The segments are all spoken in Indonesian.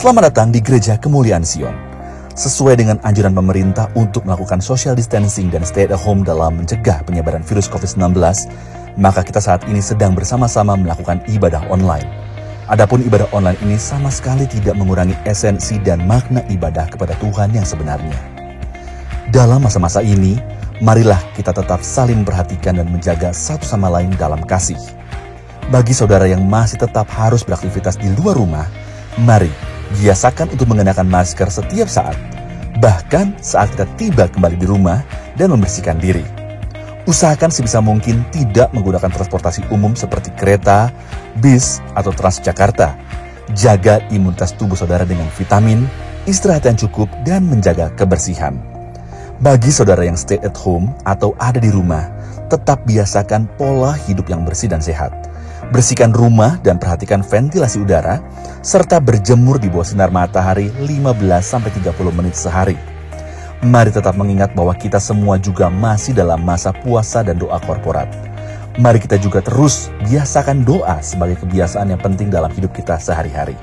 Selamat datang di Gereja Kemuliaan Sion. Sesuai dengan anjuran pemerintah untuk melakukan social distancing dan stay at home dalam mencegah penyebaran virus COVID-19, maka kita saat ini sedang bersama-sama melakukan ibadah online. Adapun ibadah online ini sama sekali tidak mengurangi esensi dan makna ibadah kepada Tuhan yang sebenarnya. Dalam masa-masa ini, marilah kita tetap saling memperhatikan dan menjaga satu sama lain dalam kasih. Bagi saudara yang masih tetap harus beraktivitas di luar rumah, mari biasakan untuk mengenakan masker setiap saat, bahkan saat kita tiba kembali di rumah dan membersihkan diri. Usahakan sebisa mungkin tidak menggunakan transportasi umum seperti kereta, bis, atau Transjakarta. Jaga imunitas tubuh saudara dengan vitamin, istirahat yang cukup, dan menjaga kebersihan. Bagi saudara yang stay at home atau ada di rumah, tetap biasakan pola hidup yang bersih dan sehat. Bersihkan rumah dan perhatikan ventilasi udara, serta berjemur di bawah sinar matahari 15-30 menit sehari. Mari tetap mengingat bahwa kita semua juga masih dalam masa puasa dan doa korporat. Mari kita juga terus biasakan doa sebagai kebiasaan yang penting dalam hidup kita sehari-hari.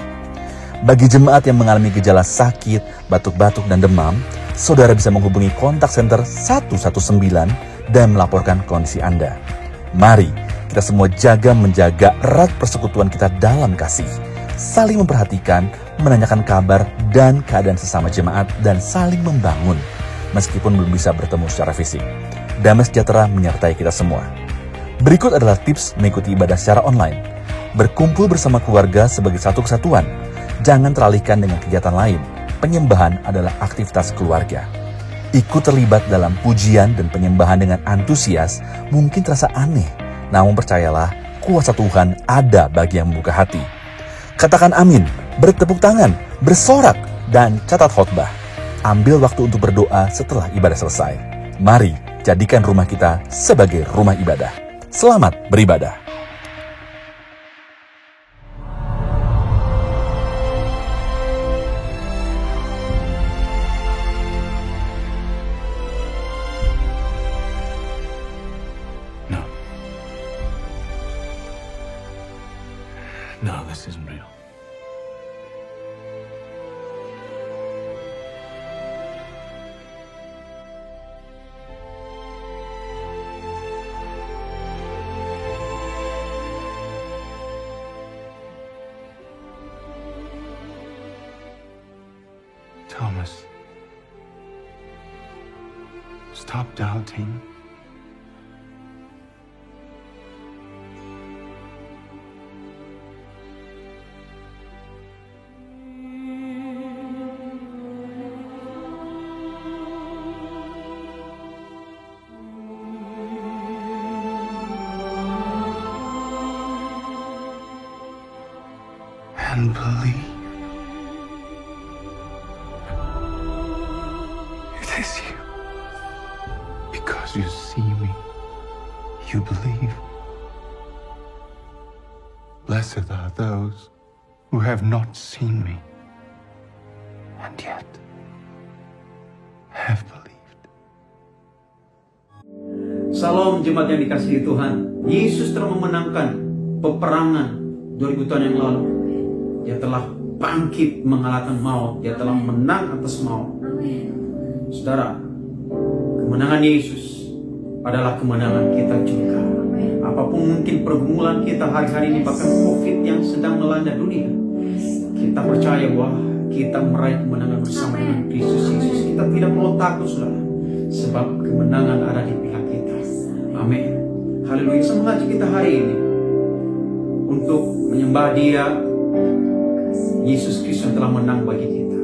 Bagi jemaat yang mengalami gejala sakit, batuk-batuk, dan demam, saudara bisa menghubungi kontak center 119 dan melaporkan kondisi Anda. Mari kita semua menjaga erat persekutuan kita dalam kasih, saling memperhatikan, menanyakan kabar dan keadaan sesama jemaat, dan saling membangun meskipun belum bisa bertemu secara fisik. Damai sejahtera menyertai kita semua. Berikut adalah tips mengikuti ibadah secara online. Berkumpul bersama keluarga sebagai satu kesatuan. Jangan teralihkan dengan kegiatan lain. Penyembahan adalah aktivitas keluarga. Ikut terlibat dalam pujian dan penyembahan dengan antusias mungkin terasa aneh, namun percayalah, kuasa Tuhan ada bagi yang membuka hati. Katakan amin, bertepuk tangan, bersorak, dan catat khotbah. Ambil waktu untuk berdoa setelah ibadah selesai. Mari jadikan rumah kita sebagai rumah ibadah. Selamat beribadah. No, this isn't real. Thomas, stop doubting. And believe. It is you. Because you see me, you believe. Blessed are those who have not seen me, and yet have believed. Salam jemaat yang dikasihi Tuhan. Yesus telah memenangkan peperangan 2000 tahun yang lalu. Dia telah bangkit mengalahkan maut. Dia telah menang atas maut. Saudara, kemenangan Yesus adalah kemenangan kita juga. Apapun mungkin pergumulan kita hari-hari ini, bahkan COVID yang sedang melanda dunia, kita percaya bahwa kita meraih kemenangan bersama dengan Kristus Yesus. Kita tidak perlu takut, saudara, sebab kemenangan ada di pihak kita. Amin. Haleluya. Saya mengajak kita hari ini untuk menyembah Dia, Yesus Kristus yang telah menang bagi kita.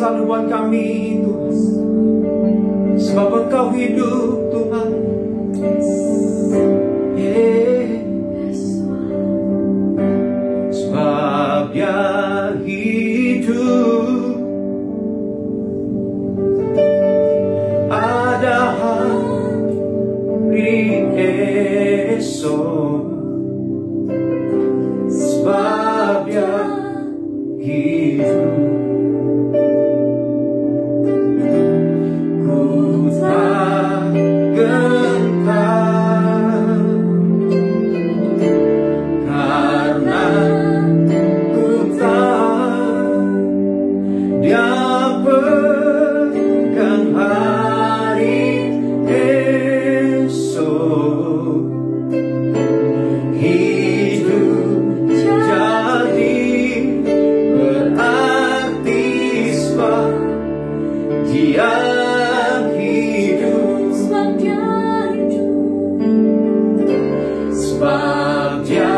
selalu buat kami, Tuhan. Sebab Engkau hidup, Tuhan. Sebab Dia hidup, ada hari esok. Sebab Dia hidup, ku tak gentar, karena ku tahu Dia pegang hari esok. Hidup jadi berarti sebab Dia hidup, sebab Dia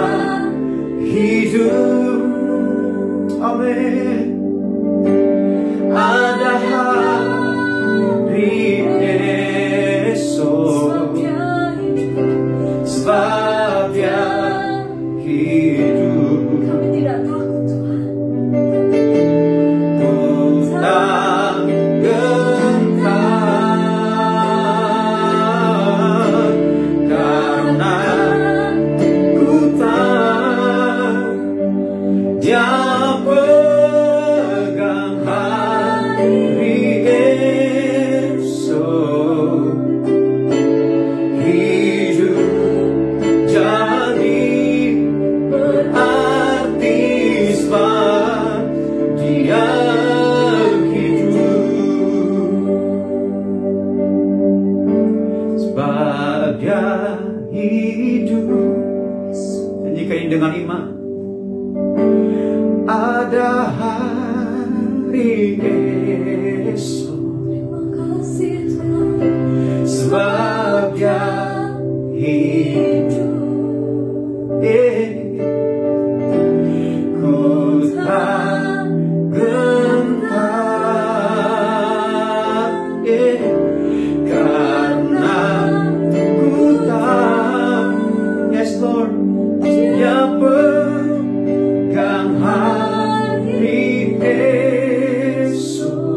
hidup. Amin. Ada hari esok, sebab Dia hidup. Kami tidak takut, Tuhan. Ku tak gentar, karena ku tahu Dia pegang hari esok. Hidup jadi berarti sebab Dia hidup, sebab Dia hidup. Nyanyikan dengan iman. Ada hari esok, Terima kasih, Tuhan. sebab Dia hidup. Ku tak gentar, karena ku tahu, yes Lord, Dia pegang hari esok.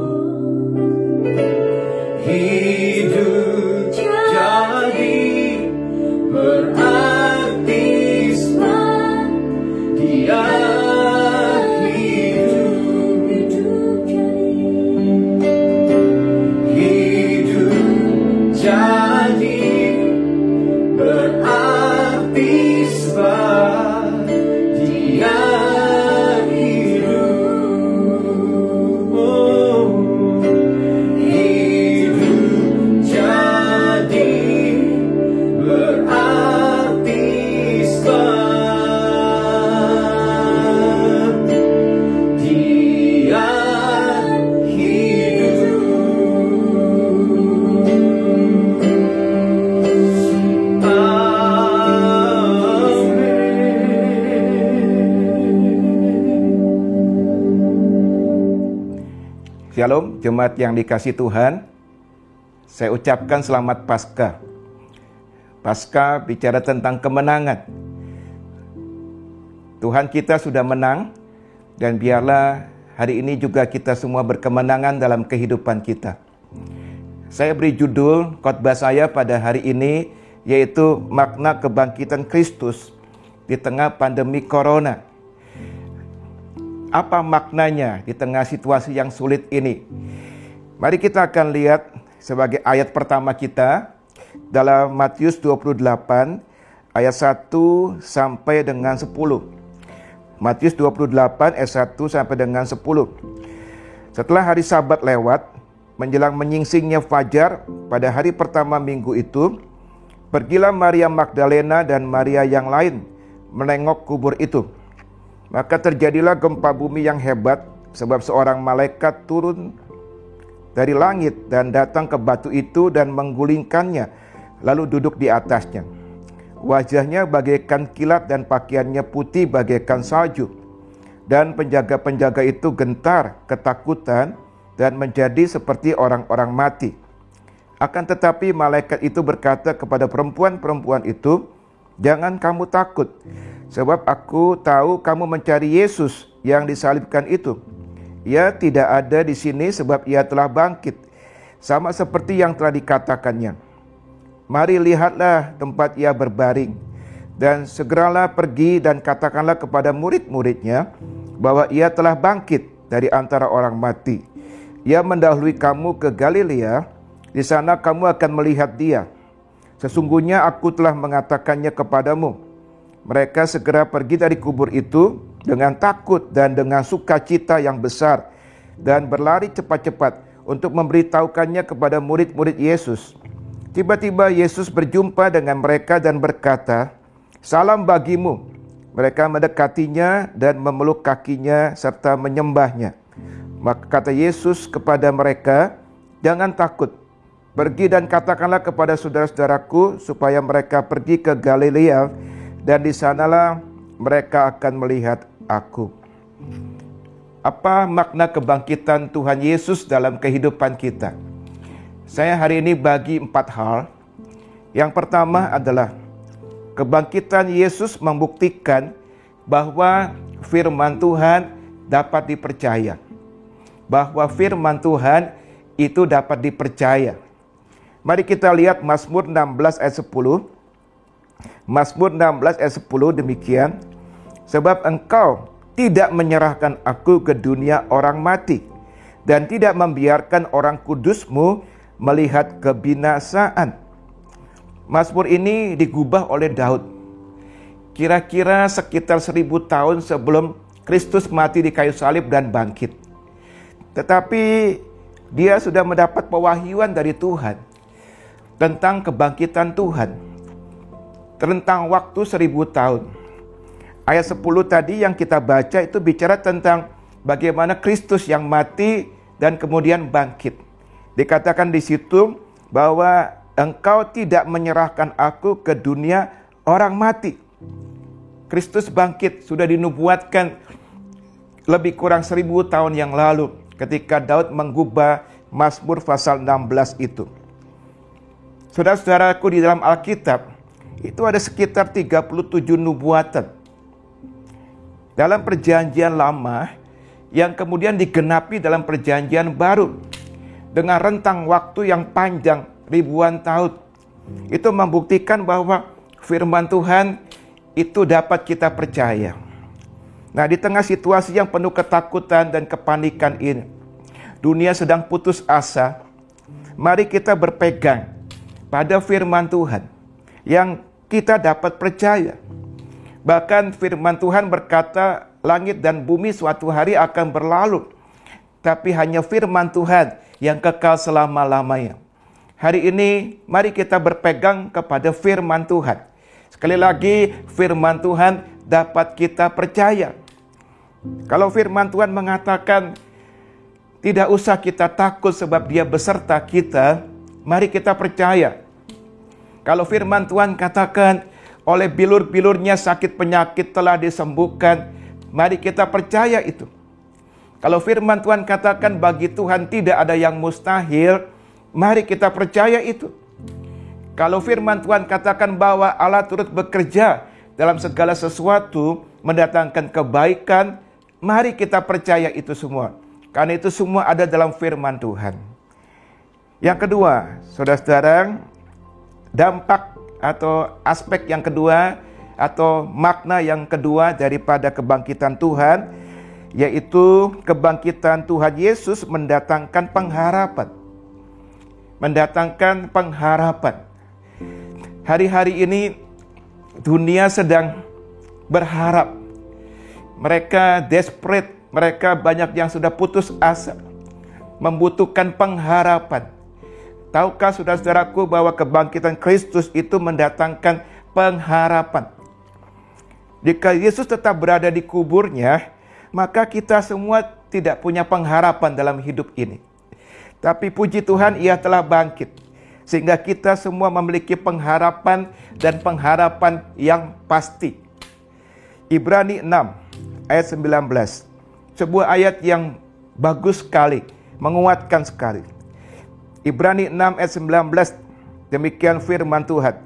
Hidup jadi berarti sebab Dia hidup. Hidup jadi berarti sebab Dia hidup. Oh, hidup jadi berarti sebab Dia hidup. Shalom, jemaat yang dikasihi Tuhan. Saya ucapkan selamat Paskah. Paskah bicara tentang kemenangan. Tuhan kita sudah menang, dan biarlah hari ini juga kita semua berkemenangan dalam kehidupan kita. Saya beri judul khotbah saya pada hari ini, yaitu makna kebangkitan Kristus di tengah pandemi Corona. Apa maknanya di tengah situasi yang sulit ini? Mari kita akan lihat sebagai ayat pertama kita dalam Matius 28 ayat 1 sampai dengan 10. Matius 28 ayat 1 sampai dengan 10. Setelah hari Sabat lewat, menjelang menyingsingnya fajar pada hari pertama minggu itu, pergilah Maria Magdalena dan Maria yang lain menengok kubur itu. Maka terjadilah gempa bumi yang hebat, sebab seorang malaikat turun dari langit dan datang ke batu itu dan menggulingkannya, lalu duduk di atasnya. Wajahnya bagaikan kilat dan pakaiannya putih bagaikan salju. Dan penjaga-penjaga itu gentar, ketakutan, dan menjadi seperti orang-orang mati. Akan tetapi malaikat itu berkata kepada perempuan-perempuan itu, "Jangan kamu takut, sebab aku tahu kamu mencari Yesus yang disalibkan itu. Ia tidak ada di sini sebab ia telah bangkit, sama seperti yang telah dikatakannya. Mari lihatlah tempat ia berbaring, dan segeralah pergi dan katakanlah kepada murid-muridnya bahwa ia telah bangkit dari antara orang mati. Ia mendahului kamu ke Galilea, di sana kamu akan melihat dia. Sesungguhnya aku telah mengatakannya kepadamu." Mereka segera pergi dari kubur itu dengan takut dan dengan sukacita yang besar, dan berlari cepat-cepat untuk memberitahukannya kepada murid-murid Yesus. Tiba-tiba Yesus berjumpa dengan mereka dan berkata, "Salam bagimu." Mereka mendekatinya dan memeluk kakinya serta menyembahnya. Maka kata Yesus kepada mereka, "Jangan takut. Pergi dan katakanlah kepada saudara-saudaraku supaya mereka pergi ke Galilea, dan di sanalah mereka akan melihat aku." Apa makna kebangkitan Tuhan Yesus dalam kehidupan kita? Saya hari ini bagi 4 hal. Yang pertama adalah kebangkitan Yesus membuktikan bahwa firman Tuhan dapat dipercaya. Bahwa firman Tuhan itu dapat dipercaya. Mari kita lihat Mazmur 16 ayat 10. Mazmur 16 ayat 10 demikian, "Sebab engkau tidak menyerahkan aku ke dunia orang mati, dan tidak membiarkan orang kudusmu melihat kebinasaan." Mazmur ini digubah oleh Daud. Kira-kira sekitar 1000 tahun sebelum Kristus mati di kayu salib dan bangkit. Tetapi dia sudah mendapat pewahyuan dari Tuhan tentang kebangkitan Tuhan, tentang waktu 1000 tahun. Ayat 10 tadi yang kita baca itu bicara tentang bagaimana Kristus yang mati dan kemudian bangkit. Dikatakan di situ bahwa engkau tidak menyerahkan aku ke dunia orang mati. Kristus bangkit sudah dinubuatkan lebih kurang 1000 tahun yang lalu ketika Daud menggubah Mazmur pasal 16 itu. Saudara-saudaraku, di dalam Alkitab itu ada sekitar 37 nubuatan dalam perjanjian lama yang kemudian digenapi dalam perjanjian baru dengan rentang waktu yang panjang ribuan tahun. Itu membuktikan bahwa firman Tuhan itu dapat kita percaya. Nah, di tengah situasi yang penuh ketakutan dan kepanikan ini, dunia sedang putus asa, mari kita berpegang pada firman Tuhan yang kita dapat percaya. Bahkan firman Tuhan berkata, langit dan bumi suatu hari akan berlalu, tapi hanya firman Tuhan yang kekal selama-lamanya. Hari ini mari kita berpegang kepada firman Tuhan. Sekali lagi, firman Tuhan dapat kita percaya. Kalau firman Tuhan mengatakan tidak usah kita takut sebab dia beserta kita, mari kita percaya. Kalau firman Tuhan katakan oleh bilur-bilurnya sakit penyakit telah disembuhkan, mari kita percaya itu. Kalau firman Tuhan katakan bagi Tuhan tidak ada yang mustahil, mari kita percaya itu. Kalau firman Tuhan katakan bahwa Allah turut bekerja dalam segala sesuatu mendatangkan kebaikan, mari kita percaya itu semua. Karena itu semua ada dalam firman Tuhan. Yang kedua, saudara-saudara, dampak atau aspek yang kedua atau makna yang kedua daripada kebangkitan Tuhan, yaitu kebangkitan Tuhan Yesus mendatangkan pengharapan. Mendatangkan pengharapan. Hari-hari ini dunia sedang berharap. Mereka desperate, mereka banyak yang sudah putus asa, membutuhkan pengharapan. Tahukah saudara-saudaraku bahwa kebangkitan Kristus itu mendatangkan pengharapan? Jika Yesus tetap berada di kuburnya, maka kita semua tidak punya pengharapan dalam hidup ini. Tapi puji Tuhan, Ia telah bangkit, sehingga kita semua memiliki pengharapan dan pengharapan yang pasti. Ibrani 6 ayat 19, sebuah ayat yang bagus sekali menguatkan sekali. Ibrani 6 ayat 19, demikian firman Tuhan.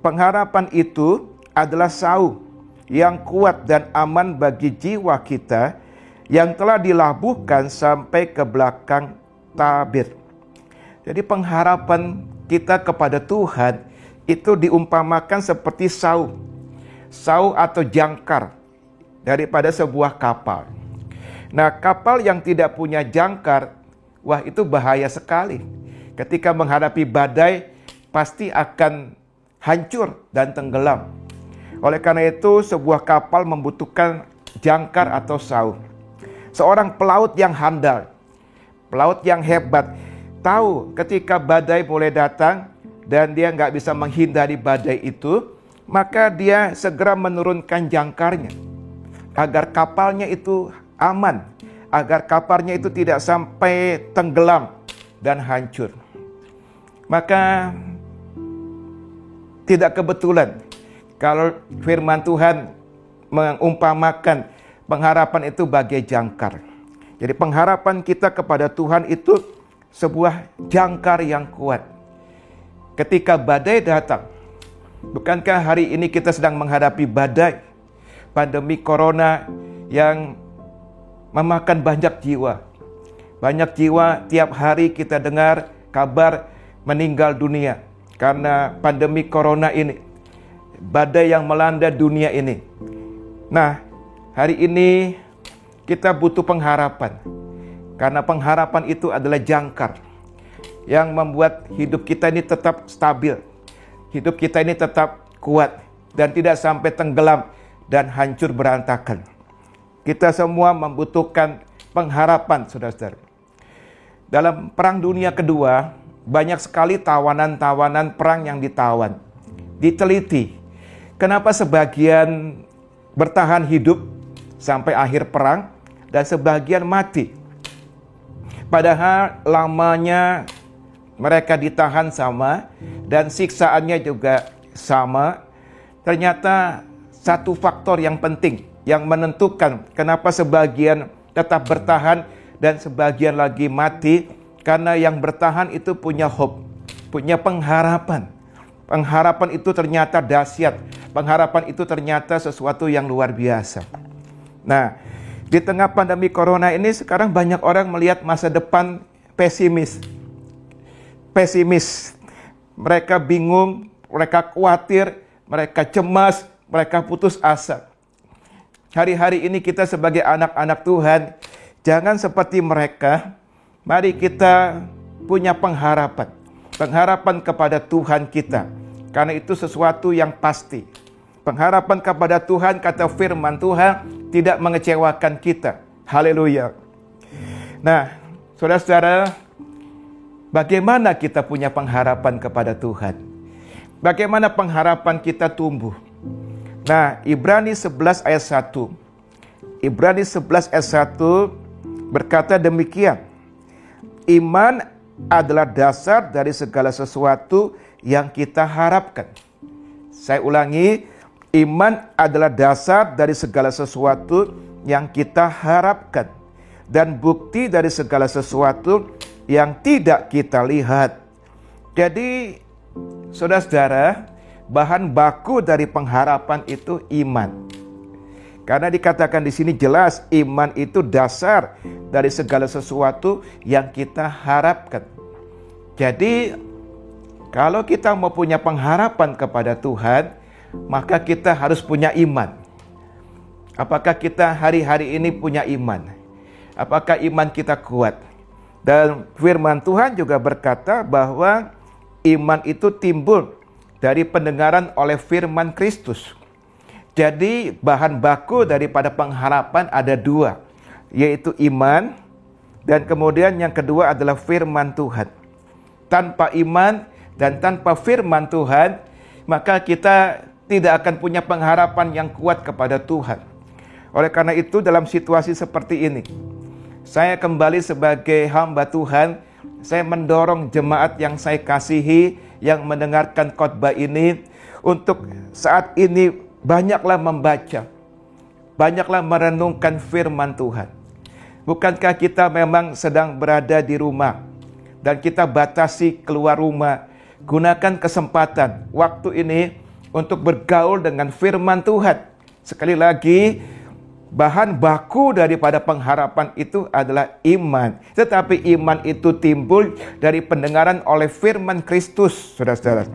Pengharapan itu adalah sauh yang kuat dan aman bagi jiwa kita yang telah dilabuhkan sampai ke belakang tabir. Jadi pengharapan kita kepada Tuhan itu diumpamakan seperti sauh atau jangkar daripada sebuah kapal. Nah, kapal yang tidak punya jangkar, wah itu bahaya sekali. Ketika menghadapi badai, pasti akan hancur dan tenggelam. Oleh karena itu, sebuah kapal membutuhkan jangkar atau sauh. Seorang pelaut yang handal, pelaut yang hebat, tahu ketika badai mulai datang dan dia nggak bisa menghindari badai itu, maka dia segera menurunkan jangkarnya agar kapalnya itu aman, agar kapalnya itu tidak sampai tenggelam dan hancur. Maka tidak kebetulan kalau firman Tuhan mengumpamakan pengharapan itu bagai jangkar. Jadi pengharapan kita kepada Tuhan itu sebuah jangkar yang kuat. Ketika badai datang, bukankah hari ini kita sedang menghadapi badai, pandemi corona yang memakan banyak jiwa. Banyak jiwa tiap hari kita dengar kabar meninggal dunia karena pandemi corona ini, badai yang melanda dunia ini. Nah, hari ini kita butuh pengharapan, karena pengharapan itu adalah jangkar yang membuat hidup kita ini tetap stabil, hidup kita ini tetap kuat dan tidak sampai tenggelam dan hancur berantakan. Kita semua membutuhkan pengharapan, saudara-saudara. Dalam Perang Dunia Kedua, banyak sekali tawanan-tawanan perang yang ditawan. Diteliti, kenapa sebagian bertahan hidup sampai akhir perang dan sebagian mati. Padahal lamanya mereka ditahan sama dan siksaannya juga sama. Ternyata satu faktor yang penting yang menentukan kenapa sebagian tetap bertahan dan sebagian lagi mati, karena yang bertahan itu punya hope, punya pengharapan. Pengharapan itu ternyata dahsyat. Pengharapan itu ternyata sesuatu yang luar biasa. Nah, di tengah pandemi corona ini sekarang banyak orang melihat masa depan pesimis. Mereka bingung, mereka khawatir, mereka cemas, mereka putus asa. Hari-hari ini kita sebagai anak-anak Tuhan, jangan seperti mereka. Mari kita punya pengharapan. Pengharapan kepada Tuhan kita. Karena itu sesuatu yang pasti. Pengharapan kepada Tuhan, kata firman Tuhan, tidak mengecewakan kita. Haleluya. Nah, saudara-saudara, bagaimana kita punya pengharapan kepada Tuhan? Bagaimana pengharapan kita tumbuh? Nah, Ibrani 11 ayat 1. Ibrani 11 ayat 1 berkata demikian. Iman adalah dasar dari segala sesuatu yang kita harapkan. Saya ulangi, iman adalah dasar dari segala sesuatu yang kita harapkan dan bukti dari segala sesuatu yang tidak kita lihat. Jadi, saudara-saudara, bahan baku dari pengharapan itu iman. Karena dikatakan di sini jelas iman itu dasar dari segala sesuatu yang kita harapkan. Jadi kalau kita mau punya pengharapan kepada Tuhan, maka kita harus punya iman. Apakah kita hari-hari ini punya iman? Apakah iman kita kuat? Dan firman Tuhan juga berkata bahwa iman itu timbul dari pendengaran oleh firman Kristus. Jadi bahan baku daripada pengharapan ada dua, yaitu iman dan kemudian yang kedua adalah firman Tuhan. Tanpa iman dan tanpa firman Tuhan, maka kita tidak akan punya pengharapan yang kuat kepada Tuhan. Oleh karena itu dalam situasi seperti ini, saya kembali sebagai hamba Tuhan, saya mendorong jemaat yang saya kasihi, yang mendengarkan khotbah ini, untuk saat ini banyaklah membaca, banyaklah merenungkan firman Tuhan. Bukankah kita memang sedang berada di rumah dan kita batasi keluar rumah? Gunakan kesempatan waktu ini untuk bergaul dengan firman Tuhan. Sekali lagi, bahan baku daripada pengharapan itu adalah iman. Tetapi iman itu timbul dari pendengaran oleh firman Kristus, saudara-saudara.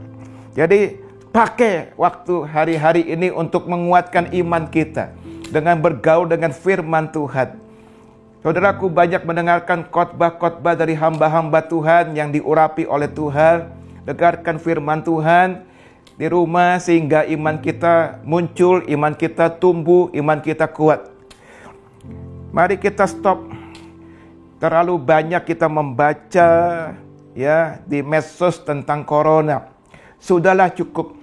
Jadi, pakai waktu hari-hari ini untuk menguatkan iman kita dengan bergaul dengan firman Tuhan. Saudaraku, banyak mendengarkan khotbah-khotbah dari hamba-hamba Tuhan yang diurapi oleh Tuhan. Dengarkan firman Tuhan di rumah sehingga iman kita muncul, iman kita tumbuh, iman kita kuat. Mari kita stop. Terlalu banyak kita membaca ya di medsos tentang corona. Sudahlah, cukup.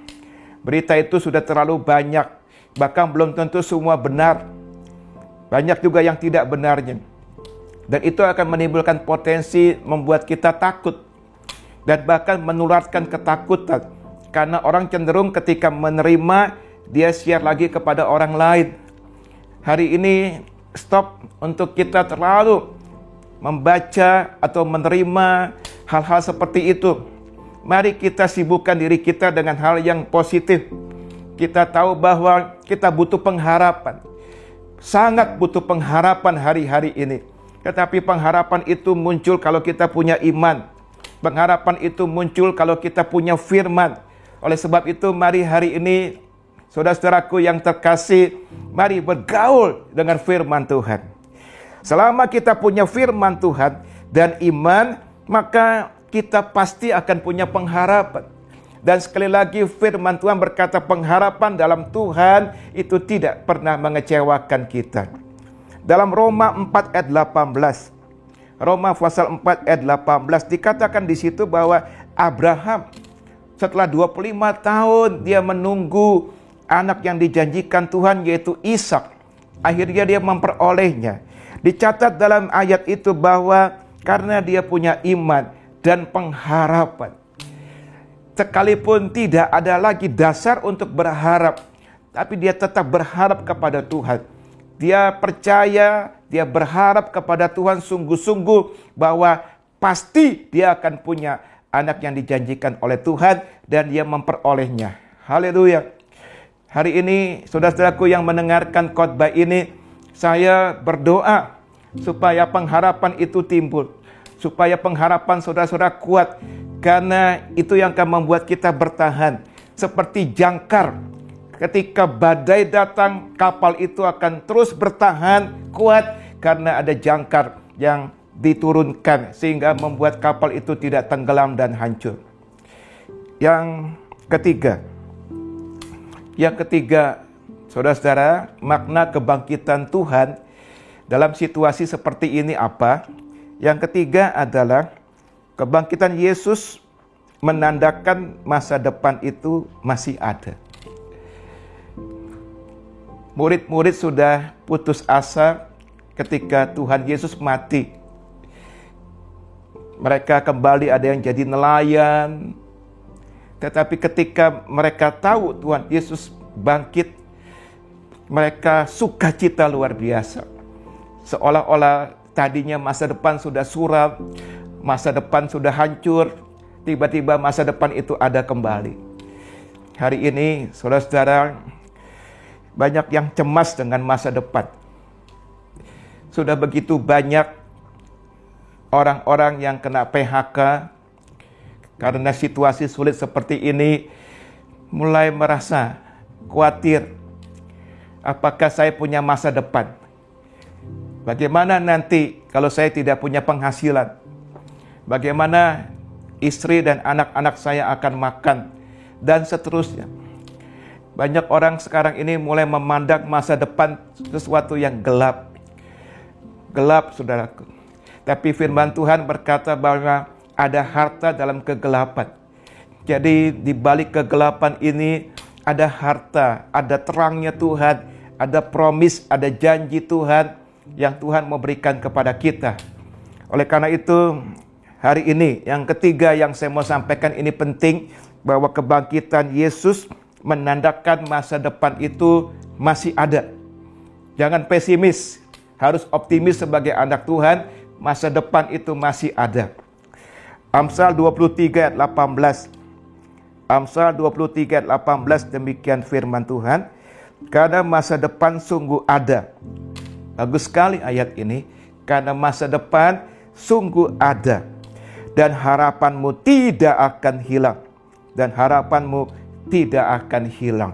Berita itu sudah terlalu banyak. Bahkan belum tentu semua benar. Banyak juga yang tidak benarnya. Dan itu akan menimbulkan potensi membuat kita takut. Dan bahkan menularkan ketakutan. Karena orang cenderung ketika menerima, dia share lagi kepada orang lain. Hari ini stop untuk kita terlalu membaca atau menerima hal-hal seperti itu. Mari kita sibukkan diri kita dengan hal yang positif. Kita tahu bahwa kita butuh pengharapan. Sangat butuh pengharapan hari-hari ini. Tetapi pengharapan itu muncul kalau kita punya iman. Pengharapan itu muncul kalau kita punya firman. Oleh sebab itu, mari hari ini, saudara-saudaraku yang terkasih, mari bergaul dengan firman Tuhan. Selama kita punya firman Tuhan dan iman, maka kita pasti akan punya pengharapan. Dan sekali lagi firman Tuhan berkata pengharapan dalam Tuhan itu tidak pernah mengecewakan kita. Dalam Roma 4 ayat 18, Roma pasal 4 ayat 18 dikatakan di situ bahwa Abraham setelah 25 tahun dia menunggu anak yang dijanjikan Tuhan yaitu Ishak. Akhirnya dia memperolehnya. Dicatat dalam ayat itu bahwa karena dia punya iman dan pengharapan. Sekalipun tidak ada lagi dasar untuk berharap, tapi dia tetap berharap kepada Tuhan. Dia percaya, dia berharap kepada Tuhan sungguh-sungguh bahwa pasti dia akan punya anak yang dijanjikan oleh Tuhan dan dia memperolehnya. Haleluya. Hari ini saudara-saudaraku yang mendengarkan khotbah ini, saya berdoa supaya pengharapan itu timbul. Supaya pengharapan saudara-saudara kuat. Karena itu yang akan membuat kita bertahan. Seperti jangkar. Ketika badai datang, kapal itu akan terus bertahan kuat. Karena ada jangkar yang diturunkan. Sehingga membuat kapal itu tidak tenggelam dan hancur. Yang ketiga, saudara-saudara, makna kebangkitan Tuhan dalam situasi seperti ini apa? Yang ketiga adalah kebangkitan Yesus menandakan masa depan itu masih ada. Murid-murid sudah putus asa ketika Tuhan Yesus mati. Mereka kembali ada yang jadi nelayan. Tetapi ketika mereka tahu Tuhan Yesus bangkit, mereka sukacita luar biasa. Seolah-olah tadinya masa depan sudah suram, masa depan sudah hancur, tiba-tiba masa depan itu ada kembali. Hari ini, saudara-saudara, banyak yang cemas dengan masa depan. Sudah begitu banyak orang-orang yang kena PHK, karena situasi sulit seperti ini, mulai merasa khawatir. Apakah saya punya masa depan? Bagaimana nanti kalau saya tidak punya penghasilan? Bagaimana istri dan anak-anak saya akan makan? Dan seterusnya. Banyak orang sekarang ini mulai memandang masa depan sesuatu yang gelap. Gelap, saudaraku. Tapi firman Tuhan berkata bahwa ada harta dalam kegelapan. Jadi di balik kegelapan ini ada harta, ada terangnya Tuhan, ada promise, ada janji Tuhan yang Tuhan mau berikan kepada kita. Oleh karena itu, hari ini yang ketiga yang saya mau sampaikan ini penting, bahwa kebangkitan Yesus menandakan masa depan itu masih ada. Jangan pesimis. harus optimis sebagai anak Tuhan, masa depan itu masih ada. Amsal 23 ayat 18. Amsal 23 ayat 18, demikian firman Tuhan, karena masa depan sungguh ada. Bagus sekali ayat ini, karena masa depan sungguh ada, dan harapanmu tidak akan hilang. Dan harapanmu tidak akan hilang.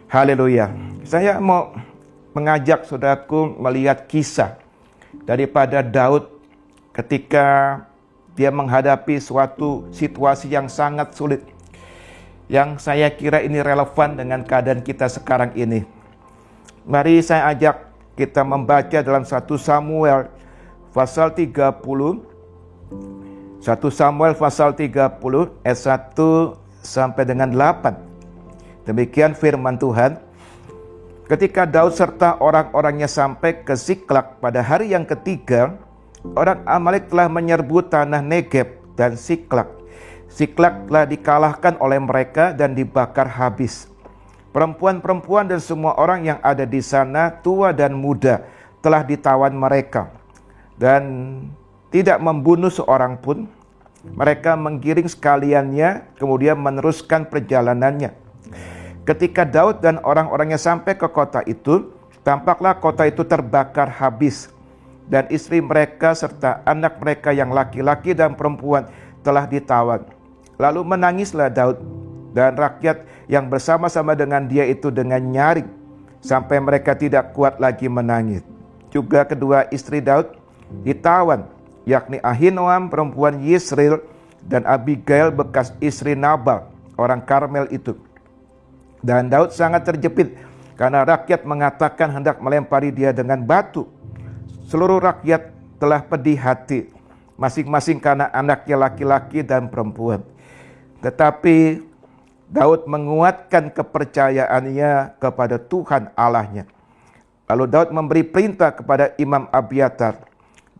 Haleluya. Saya mau mengajak saudaraku melihat kisah daripada Daud ketika dia menghadapi suatu situasi yang sangat sulit, yang saya kira ini relevan dengan keadaan kita sekarang ini. Mari saya ajak kita membaca dalam 1 Samuel pasal 30. 1 Samuel pasal 30 ayat 1 sampai dengan 8. Demikian firman Tuhan. Ketika Daud serta orang-orangnya sampai ke Siklak pada hari yang ketiga, orang Amalek telah menyerbu tanah Negeb dan Siklak. Siklak telah dikalahkan oleh mereka dan dibakar habis. Perempuan-perempuan dan semua orang yang ada di sana, tua dan muda, telah ditawan mereka dan tidak membunuh seorang pun. Mereka menggiring sekaliannya, kemudian meneruskan perjalanannya. Ketika Daud dan orang-orangnya sampai ke kota itu, tampaklah kota itu terbakar habis, dan istri mereka serta anak mereka yang laki-laki dan perempuan telah ditawan. Lalu menangislah Daud dan rakyat yang bersama-sama dengan dia itu dengan nyaring, sampai mereka tidak kuat lagi menangis. Juga kedua istri Daud ditawan, yakni Ahinoam perempuan Yisril dan Abigail bekas istri Nabal orang Karmel itu. Dan Daud sangat terjepit karena rakyat mengatakan hendak melempari dia dengan batu. Seluruh rakyat telah pedih hati, masing-masing karena anaknya laki-laki dan perempuan. Tetapi Daud menguatkan kepercayaannya kepada Tuhan Allahnya. Lalu Daud memberi perintah kepada Imam Abiatar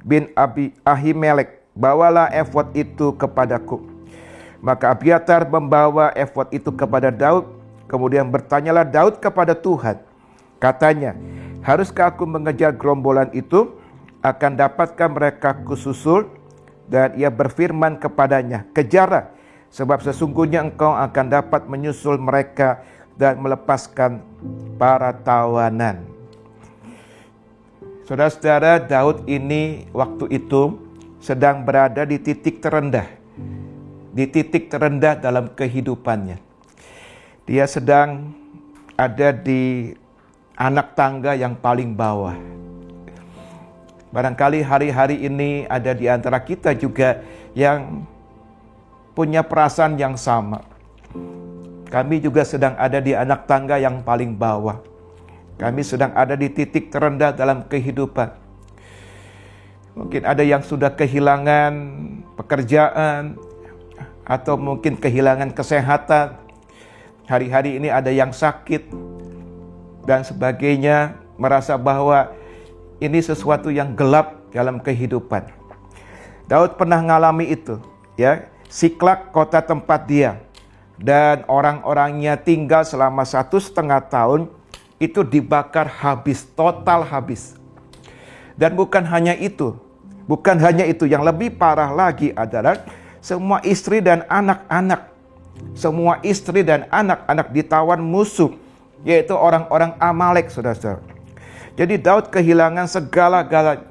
bin Ahimelek, bawalah efod itu kepadaku. Maka Abiatar membawa efod itu kepada Daud. Kemudian bertanyalah Daud kepada Tuhan. Katanya, haruskah aku mengejar gerombolan itu? Akan dapatkah mereka kususul? Dan ia berfirman kepadanya, kejarlah, sebab sesungguhnya engkau akan dapat menyusul mereka dan melepaskan para tawanan. Saudara-saudara, Daud ini waktu itu sedang berada di titik terendah. Di titik terendah dalam kehidupannya. Dia sedang ada di anak tangga yang paling bawah. Barangkali hari-hari ini ada di antara kita juga yang punya perasaan yang sama. Kami juga sedang ada di anak tangga yang paling bawah. Kami sedang ada di titik terendah dalam kehidupan. Mungkin ada yang sudah kehilangan pekerjaan, atau mungkin kehilangan kesehatan. Hari-hari ini ada yang sakit dan sebagainya, merasa bahwa ini sesuatu yang gelap dalam kehidupan. Daud pernah mengalami itu, ya. Siklak kota tempat dia dan orang-orangnya tinggal selama 1,5 tahun itu dibakar habis, total habis. Dan bukan hanya itu, yang lebih parah lagi adalah semua istri dan anak-anak. Semua istri dan anak-anak ditawan musuh, yaitu orang-orang Amalek, saudara-saudara. Jadi Daud kehilangan segala-galanya.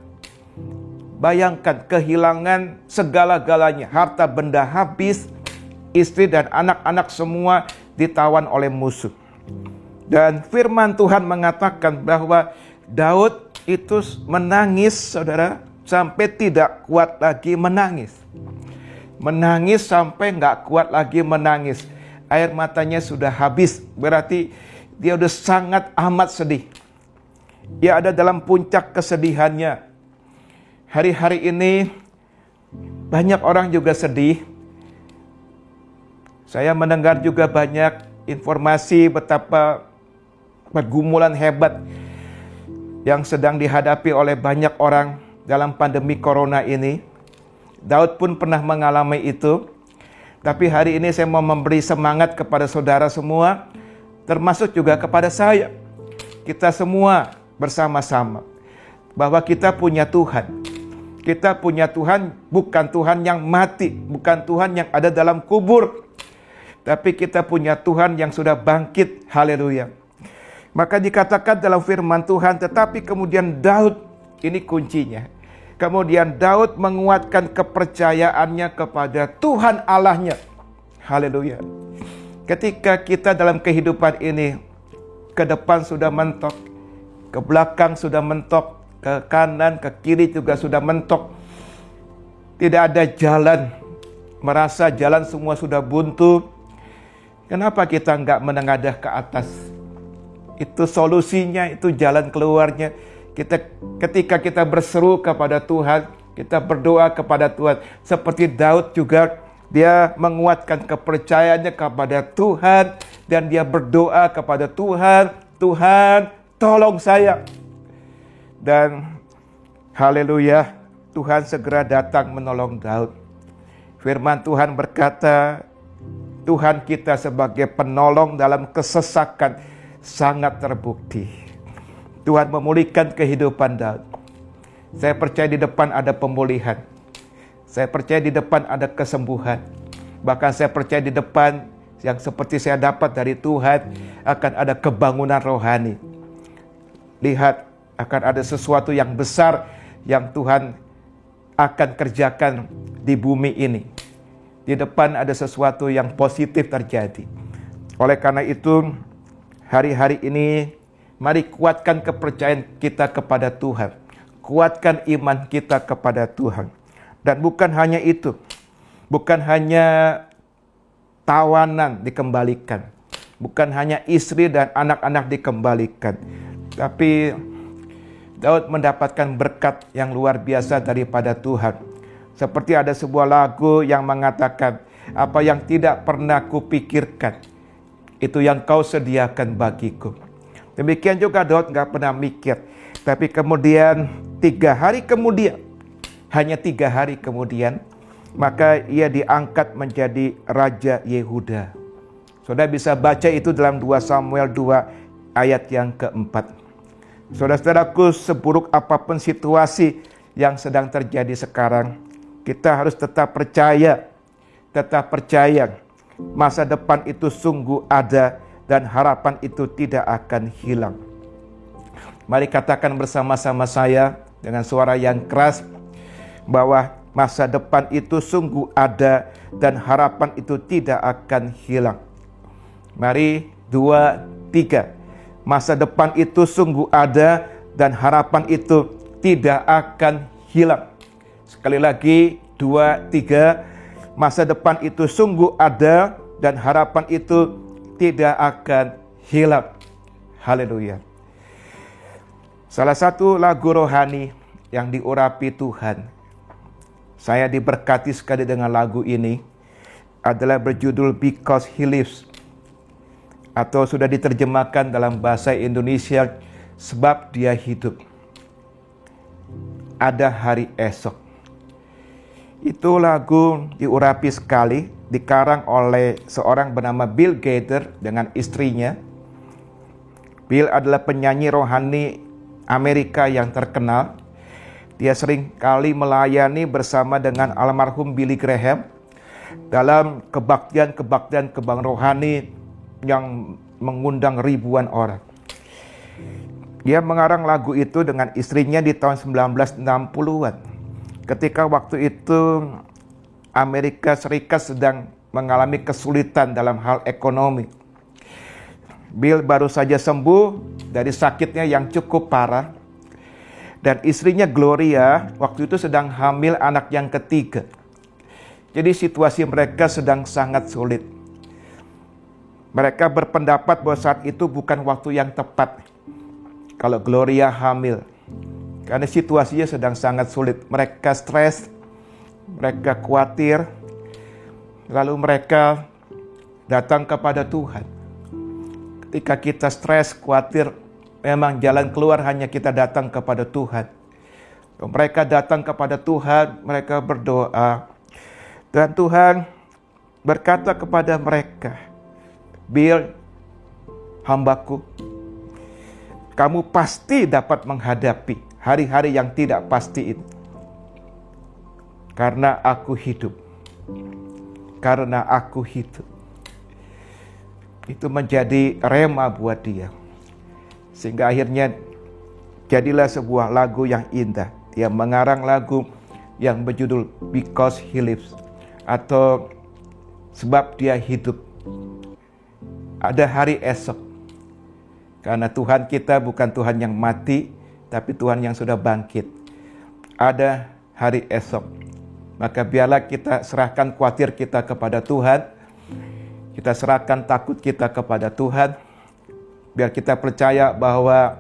Bayangkan, kehilangan segala-galanya. Harta benda habis, istri dan anak-anak semua ditawan oleh musuh. Dan firman Tuhan mengatakan bahwa Daud itu menangis, saudara, sampai tidak kuat lagi menangis. Menangis sampai nggak kuat lagi menangis. Air matanya sudah habis. Berarti dia udah sangat amat sedih. Dia ada dalam puncak kesedihannya. Hari-hari ini banyak orang juga sedih. Saya mendengar juga banyak informasi betapa pergumulan hebat yang sedang dihadapi oleh banyak orang dalam pandemi corona ini. Daud pun pernah mengalami itu. Tapi hari ini saya mau memberi semangat kepada saudara semua, termasuk juga kepada saya. Kita semua bersama-sama. bahwa kita punya Tuhan. Kita punya Tuhan, bukan Tuhan yang mati, bukan Tuhan yang ada dalam kubur, tapi kita punya Tuhan yang sudah bangkit. Haleluya. Maka dikatakan dalam firman Tuhan, tetapi kemudian Daud, ini kuncinya. Kemudian Daud menguatkan kepercayaannya kepada Tuhan Allahnya. Haleluya. Ketika kita dalam kehidupan ini, ke depan sudah mentok, ke belakang sudah mentok, ke kanan, ke kiri juga sudah mentok. Tidak ada jalan. Merasa jalan semua sudah buntu. Kenapa kita enggak menengadah ke atas? Itu solusinya, itu jalan keluarnya. Ketika kita berseru kepada Tuhan, kita berdoa kepada Tuhan. Seperti Daud juga, dia menguatkan kepercayaannya kepada Tuhan. Dan dia berdoa kepada Tuhan, Tuhan tolong saya. Dan haleluya, Tuhan segera datang menolong Daud. Firman Tuhan berkata, Tuhan kita sebagai penolong dalam kesesakan sangat terbukti. Tuhan memulihkan kehidupan Daud. Saya percaya di depan ada pemulihan. Saya percaya di depan ada kesembuhan. Bahkan saya percaya di depan yang seperti saya dapat dari Tuhan, akan ada kebangunan rohani. Lihat, akan ada sesuatu yang besar yang Tuhan akan kerjakan di bumi ini. Di depan ada sesuatu yang positif terjadi. Oleh karena itu, hari-hari ini, mari kuatkan kepercayaan kita kepada Tuhan. Kuatkan iman kita kepada Tuhan. Dan bukan hanya itu. Bukan hanya tawanan dikembalikan. Bukan hanya istri dan anak-anak dikembalikan. Tapi Daud mendapatkan berkat yang luar biasa daripada Tuhan. Seperti ada sebuah lagu yang mengatakan, apa yang tidak pernah kupikirkan, itu yang kau sediakan bagiku. Demikian juga Daud gak pernah mikir. Tapi kemudian 3 hari kemudian, hanya 3 hari kemudian, maka ia diangkat menjadi Raja Yehuda. Saudara bisa baca itu dalam 2 Samuel 2 ayat yang keempat. Saudara-saudaraku, seburuk apapun situasi yang sedang terjadi sekarang, kita harus tetap percaya masa depan itu sungguh ada dan harapan itu tidak akan hilang. Mari katakan bersama-sama saya dengan suara yang keras bahwa masa depan itu sungguh ada dan harapan itu tidak akan hilang. Mari 2, 3. Masa depan itu sungguh ada dan harapan itu tidak akan hilang. Sekali lagi, 2, 3. Masa depan itu sungguh ada dan harapan itu tidak akan hilang. Haleluya. Salah satu lagu rohani yang diurapi Tuhan, saya diberkati sekali dengan lagu ini, adalah berjudul Because He Lives. Atau sudah diterjemahkan dalam bahasa Indonesia, sebab dia hidup. Ada hari esok. Itu lagu diurapi sekali, dikarang oleh seorang bernama Bill Gaither dengan istrinya. Bill adalah penyanyi rohani Amerika yang terkenal. Dia sering kali melayani bersama dengan almarhum Billy Graham dalam kebaktian rohani yang mengundang ribuan orang. Dia mengarang lagu itu dengan istrinya di tahun 1960-an. Ketika waktu itu Amerika Serikat sedang mengalami kesulitan dalam hal ekonomi. Bill baru saja sembuh dari sakitnya yang cukup parah. Dan istrinya Gloria waktu itu sedang hamil anak yang ketiga. Jadi situasi mereka sedang sangat sulit. Mereka berpendapat bahwa saat itu bukan waktu yang tepat kalau Gloria hamil. Karena situasinya sedang sangat sulit. Mereka stres, mereka khawatir. Lalu mereka datang kepada Tuhan. Ketika kita stres, khawatir, memang jalan keluar hanya kita datang kepada Tuhan. Mereka datang kepada Tuhan, mereka berdoa. Dan Tuhan berkata kepada mereka, Bill, hambaku, kamu pasti dapat menghadapi hari-hari yang tidak pasti itu. Karena aku hidup. Karena aku hidup. Itu menjadi rema buat dia. Sehingga akhirnya jadilah sebuah lagu yang indah. Dia mengarang lagu yang berjudul Because He Lives, atau sebab dia hidup. Ada hari esok. Karena Tuhan kita bukan Tuhan yang mati, tapi Tuhan yang sudah bangkit. Ada hari esok. Maka biarlah kita serahkan khawatir kita kepada Tuhan. Kita serahkan takut kita kepada Tuhan. Biar kita percaya bahwa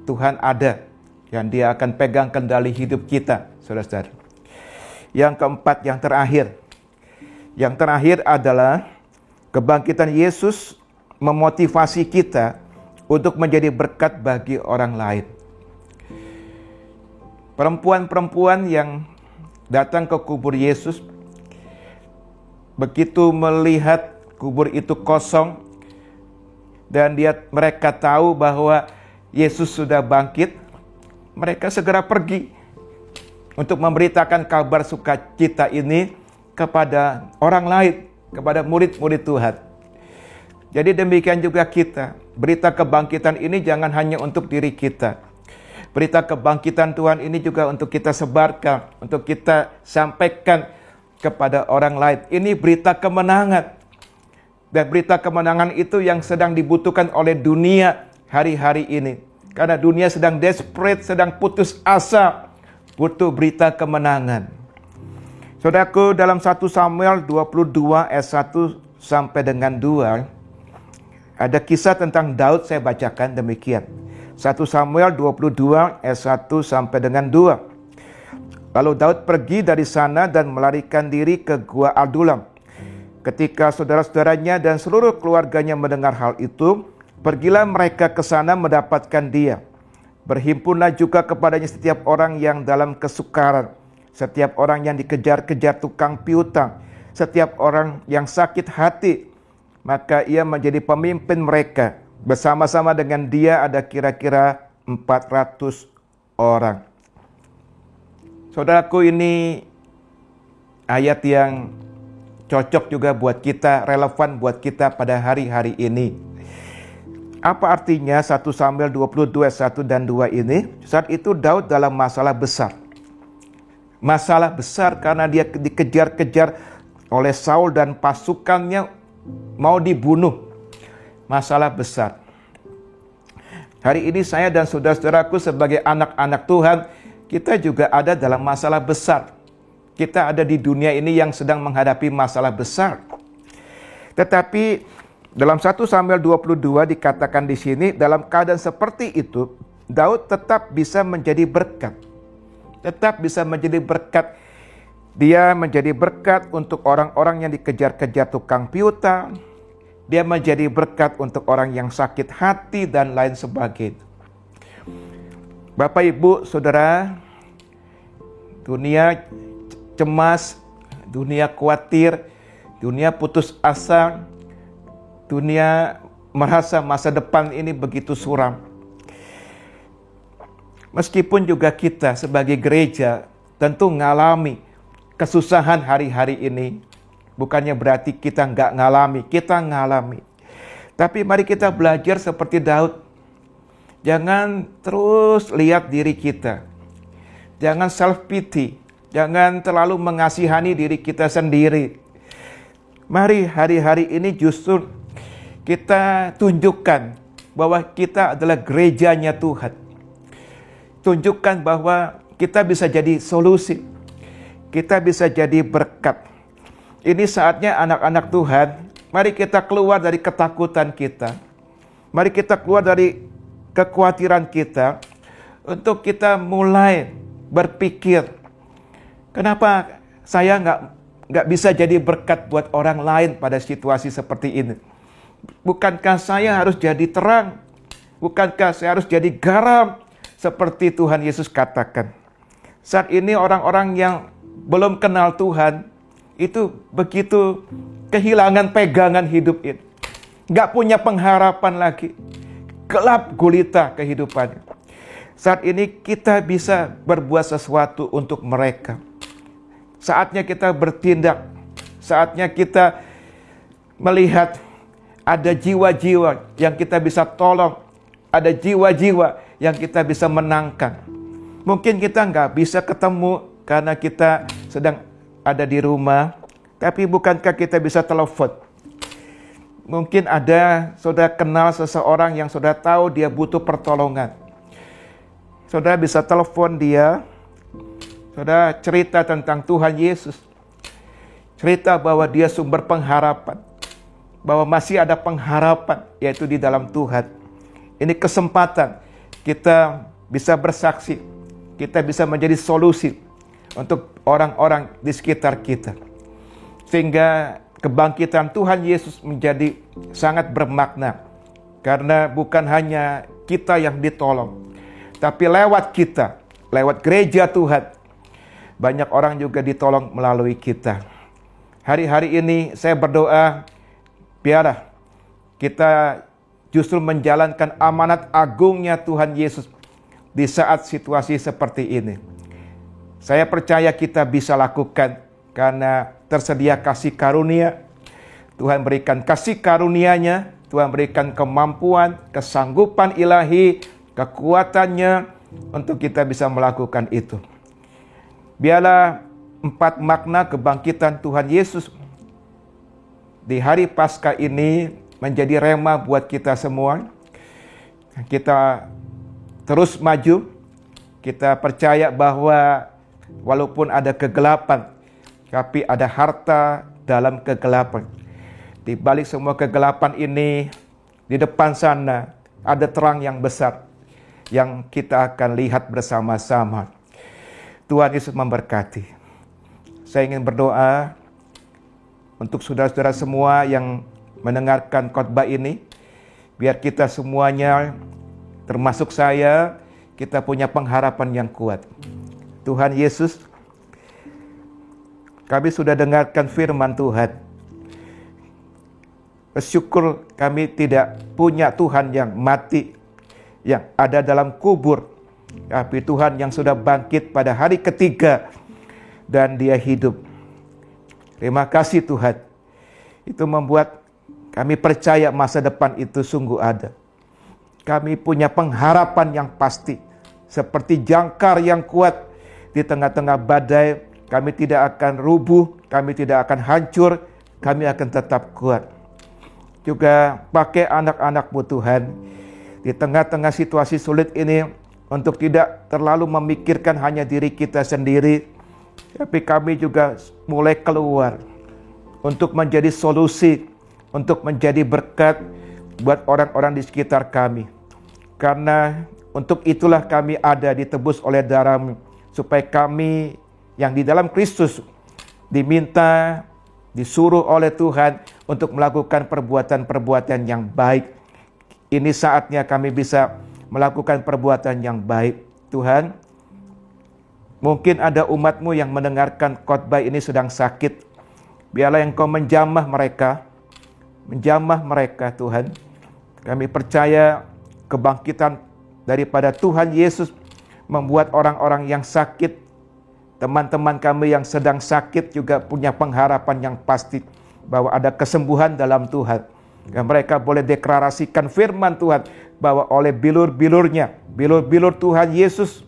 Tuhan ada, yang Dia akan pegang kendali hidup kita, saudara-saudara. Yang keempat, yang terakhir. Yang terakhir adalah kebangkitan Yesus memotivasi kita untuk menjadi berkat bagi orang lain. Perempuan-perempuan yang datang ke kubur Yesus, begitu melihat kubur itu kosong, dan mereka tahu bahwa Yesus sudah bangkit, mereka segera pergi untuk memberitakan kabar sukacita ini kepada orang lain, kepada murid-murid Tuhan. Jadi demikian juga kita, berita kebangkitan ini jangan hanya untuk diri kita. Berita kebangkitan Tuhan ini juga untuk kita sebarkan, untuk kita sampaikan kepada orang lain. Ini berita kemenangan. Dan berita kemenangan itu yang sedang dibutuhkan oleh dunia hari-hari ini. Karena dunia sedang desperate, sedang putus asa, butuh berita kemenangan. Saudaraku, dalam 1 Samuel 22 ayat 1 sampai dengan 2, ada kisah tentang Daud, saya bacakan demikian. 1 Samuel 22 ayat 1 sampai dengan 2. Lalu Daud pergi dari sana dan melarikan diri ke Gua Adulam. Ketika saudara-saudaranya dan seluruh keluarganya mendengar hal itu, pergilah mereka ke sana mendapatkan dia. Berhimpunlah juga kepadanya setiap orang yang dalam kesukaran, setiap orang yang dikejar-kejar tukang piutang, setiap orang yang sakit hati. Maka ia menjadi pemimpin mereka. Bersama-sama dengan dia ada kira-kira 400 orang. Saudaraku, ini ayat yang cocok juga buat kita, relevan buat kita pada hari-hari ini. Apa artinya 1 Samuel 22 1 dan 2 ini? Saat itu Daud dalam masalah besar. Masalah besar karena dia dikejar-kejar oleh Saul dan pasukannya mau dibunuh. Masalah besar. Hari ini saya dan saudara-saudaraku sebagai anak-anak Tuhan, kita juga ada dalam masalah besar. Kita ada di dunia ini yang sedang menghadapi masalah besar. Tetapi dalam 1 Samuel 22 dikatakan di sini, dalam keadaan seperti itu, Daud tetap bisa menjadi berkat. Tetap bisa menjadi berkat. Dia menjadi berkat untuk orang-orang yang dikejar-kejar tukang piutang. Dia menjadi berkat untuk orang yang sakit hati dan lain sebagainya. Bapak, Ibu, Saudara, dunia cemas, dunia khawatir, dunia putus asa, dunia merasa masa depan ini begitu suram. Meskipun juga kita sebagai gereja tentu mengalami kesusahan hari-hari ini, bukannya berarti kita nggak ngalami, kita ngalami. Tapi mari kita belajar seperti Daud. Jangan terus lihat diri kita. Jangan self-pity. Jangan terlalu mengasihani diri kita sendiri. Mari hari-hari ini justru kita tunjukkan bahwa kita adalah gerejanya Tuhan. Tunjukkan bahwa kita bisa jadi solusi. Kita bisa jadi berkat. Ini saatnya anak-anak Tuhan, mari kita keluar dari ketakutan kita. Mari kita keluar dari kekhawatiran kita untuk kita mulai berpikir, kenapa saya nggak bisa jadi berkat buat orang lain pada situasi seperti ini? Bukankah saya harus jadi terang? Bukankah saya harus jadi garam? Seperti Tuhan Yesus katakan. Saat ini orang-orang yang belum kenal Tuhan, itu begitu kehilangan pegangan hidup ini. Nggak punya pengharapan lagi. Gelap gulita kehidupannya. Saat ini kita bisa berbuat sesuatu untuk mereka. Saatnya kita bertindak. Saatnya kita melihat ada jiwa-jiwa yang kita bisa tolong. Ada jiwa-jiwa yang kita bisa menangkan. Mungkin kita nggak bisa ketemu karena kita sedang ada di rumah. Tapi bukankah kita bisa telepon? Mungkin ada saudara kenal seseorang yang saudara tahu dia butuh pertolongan. Saudara bisa telepon dia, saudara cerita tentang Tuhan Yesus. Cerita bahwa dia sumber pengharapan. Bahwa masih ada pengharapan, yaitu di dalam Tuhan. Ini kesempatan kita bisa bersaksi. Kita bisa menjadi solusi untuk orang-orang di sekitar kita. Sehingga kebangkitan Tuhan Yesus menjadi sangat bermakna. Karena bukan hanya kita yang ditolong, tapi lewat kita, lewat gereja Tuhan, banyak orang juga ditolong melalui kita. Hari-hari ini saya berdoa, biarlah kita justru menjalankan amanat agungnya Tuhan Yesus di saat situasi seperti ini. Saya percaya kita bisa lakukan karena tersedia kasih karunia. Tuhan berikan kasih karunia-Nya, Tuhan berikan kemampuan, kesanggupan ilahi, kekuatannya untuk kita bisa melakukan itu. Biarlah 4 makna kebangkitan Tuhan Yesus di hari Paskah ini menjadi rema buat kita semua. Kita terus maju. Kita percaya bahwa walaupun ada kegelapan, tapi ada harta dalam kegelapan. Di balik semua kegelapan ini, di depan sana ada terang yang besar yang kita akan lihat bersama-sama. Tuhan Yesus memberkati. Saya ingin berdoa untuk saudara-saudara semua yang mendengarkan khotbah ini, biar kita semuanya, termasuk saya, kita punya pengharapan yang kuat. Tuhan Yesus, kami sudah dengarkan firman Tuhan. Bersyukur kami tidak punya Tuhan yang mati, yang ada dalam kubur, tapi Tuhan yang sudah bangkit pada hari ketiga dan Dia hidup. Terima kasih Tuhan. Itu membuat kami percaya masa depan itu sungguh ada. Kami punya pengharapan yang pasti, seperti jangkar yang kuat di tengah-tengah badai. Kami tidak akan rubuh, kami tidak akan hancur, kami akan tetap kuat. Juga pakai anak-anak-Mu Tuhan, di tengah-tengah situasi sulit ini, untuk tidak terlalu memikirkan hanya diri kita sendiri, tapi kami juga mulai keluar untuk menjadi solusi, untuk menjadi berkat buat orang-orang di sekitar kami. Karena untuk itulah kami ada ditebus oleh darah-Mu, supaya kami yang di dalam Kristus diminta, disuruh oleh Tuhan untuk melakukan perbuatan-perbuatan yang baik. Ini saatnya kami bisa melakukan perbuatan yang baik. Tuhan, mungkin ada umat-Mu yang mendengarkan khotbah ini sedang sakit. Biarlah Engkau menjamah mereka Tuhan. Kami percaya kebangkitan daripada Tuhan Yesus membuat orang-orang yang sakit, teman-teman kami yang sedang sakit juga punya pengharapan yang pasti bahwa ada kesembuhan dalam Tuhan. Dan mereka boleh deklarasikan firman Tuhan bahwa oleh bilur-bilur Tuhan Yesus,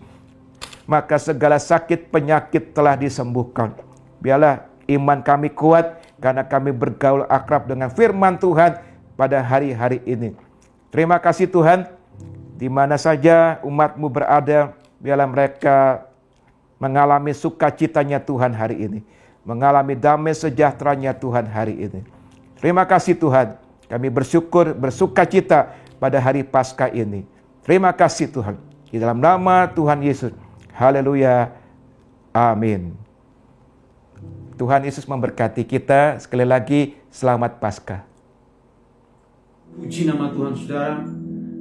maka segala sakit penyakit telah disembuhkan. Biarlah iman kami kuat karena kami bergaul akrab dengan firman Tuhan pada hari-hari ini. Terima kasih Tuhan, di mana saja umat-Mu berada, biarlah mereka mengalami sukacitanya Tuhan hari ini, mengalami damai sejahteranya Tuhan hari ini. Terima kasih Tuhan, kami bersyukur, bersukacita pada hari Paskah ini. Terima kasih Tuhan, di dalam nama Tuhan Yesus. Haleluya, amin. Tuhan Yesus memberkati kita. Sekali lagi, selamat Paskah. Puji nama Tuhan saudara,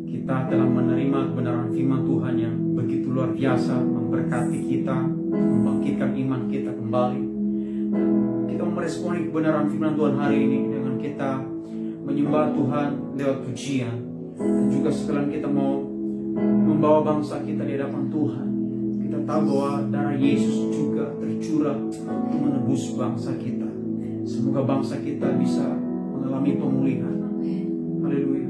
kita telah menerima kebenaran firman Tuhan yang begitu luar biasa, memberkati kita, membangkitkan iman kita kembali. Kita meresponi kebenaran firman Tuhan hari ini dengan kita menyembah Tuhan lewat pujian. Dan juga sekalian kita mau membawa bangsa kita di hadapan Tuhan. Kita tahu bahwa darah Yesus juga tercurah untuk menebus bangsa kita. Semoga bangsa kita bisa mengalami pemulihan. Haleluya.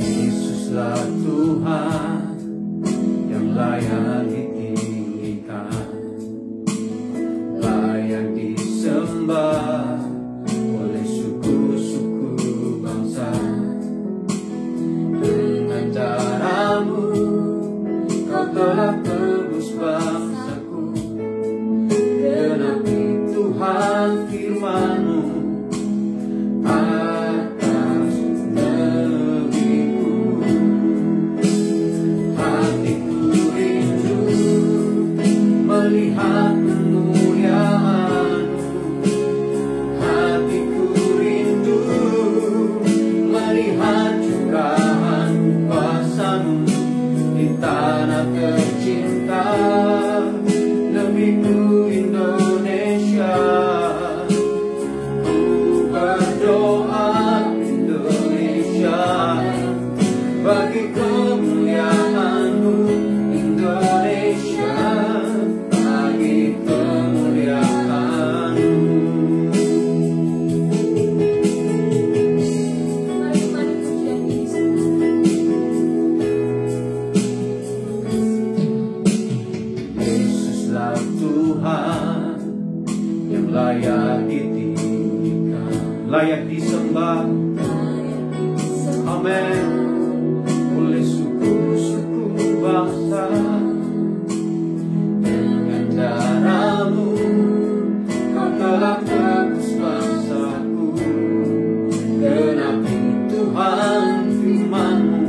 Yesuslah Tuhan yang layak ditinggikan, layak disembah oleh suku-suku bangsa. Dengan darah-Mu Kau telah tebus bangsaku. Genapi Tuhan firman-Mu atas negeriku. Hatiku rindu melihat kemuliaan-Mu. Hatiku rindu melihat curahan kuasa-Mu di tanah tercinta, negeriku Indonesia. Ku berdoa Indonesia, bagi kemuliaan-Mu Indonesia, bagi kemuliaan-Mu. Mari pujian Yesus. Yesuslah Tuhan yang layak ditinggikan, layak disembah. Amin. Oleh suku-suku bangsa. Dengan darah-Mu Kau telah tebus bangsaku. Genapi Tuhan firman-Mu